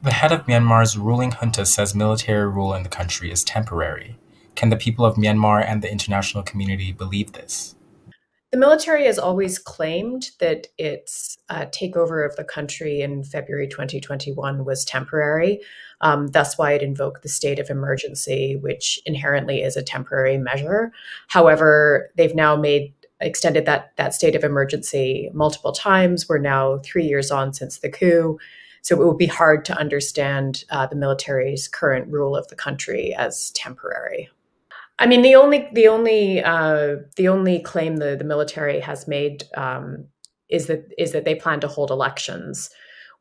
The head of Myanmar's ruling junta says military rule in the country is temporary. Can the people of Myanmar and the international community believe this? The military has always claimed that its takeover of the country in February 2021 was temporary. That's why it invoked the state of emergency, which inherently is a temporary measure. However, they've now extended that state of emergency multiple times. We're now 3 years on since the coup. So it would be hard to understand the military's current rule of the country as temporary. I mean, the only claim the military has made is that they plan to hold elections,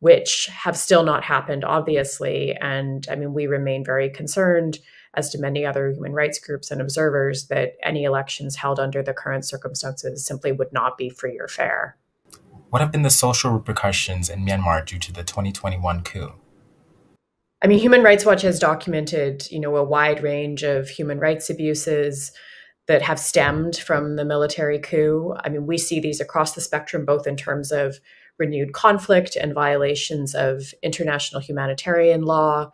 which have still not happened, obviously. And I mean, we remain very concerned, as do many other human rights groups and observers, that any elections held under the current circumstances simply would not be free or fair. What have been the social repercussions in Myanmar due to the 2021 coup? I mean, Human Rights Watch has documented, a wide range of human rights abuses that have stemmed from the military coup. I mean, we see these across the spectrum, both in terms of renewed conflict and violations of international humanitarian law,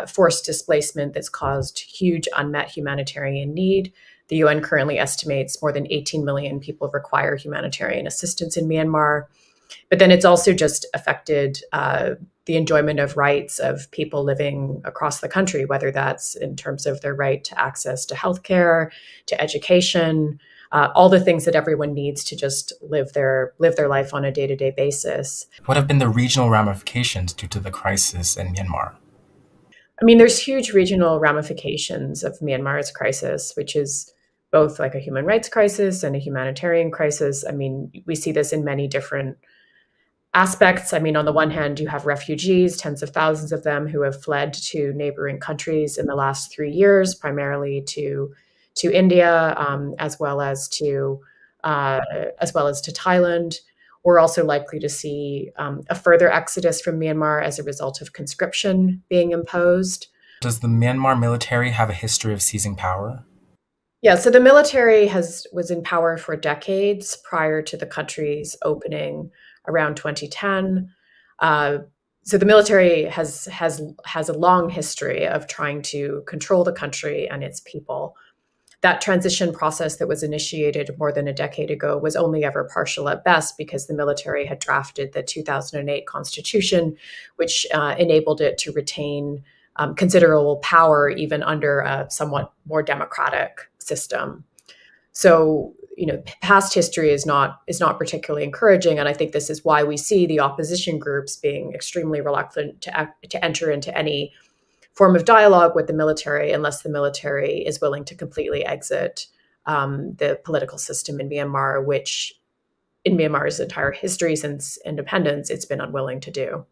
forced displacement that's caused huge unmet humanitarian need. The UN currently estimates more than 18 million people require humanitarian assistance in Myanmar. But then it's also just affected the enjoyment of rights of people living across the country, whether that's in terms of their right to access to healthcare, to education, all the things that everyone needs to just live their life on a day-to-day basis. What have been the regional ramifications due to the crisis in Myanmar? I mean, there's huge regional ramifications of Myanmar's crisis, which is both like a human rights crisis and a humanitarian crisis. I mean, we see this in many different aspects. I mean, on the one hand, you have refugees, tens of thousands of them who have fled to neighboring countries in the last 3 years, primarily to India, as well as to Thailand. We're also likely to see a further exodus from Myanmar as a result of conscription being imposed. Does the Myanmar military have a history of seizing power? Yeah, so the military was in power for decades prior to the country's opening around 2010. So the military has a long history of trying to control the country and its people. That transition process that was initiated more than a decade ago was only ever partial at best because the military had drafted the 2008 constitution, which enabled it to retain considerable power even under a somewhat more democratic system. So, past history is not particularly encouraging, and I think this is why we see the opposition groups being extremely reluctant to enter into any form of dialogue with the military unless the military is willing to completely exit the political system in Myanmar, which in Myanmar's entire history since independence, it's been unwilling to do.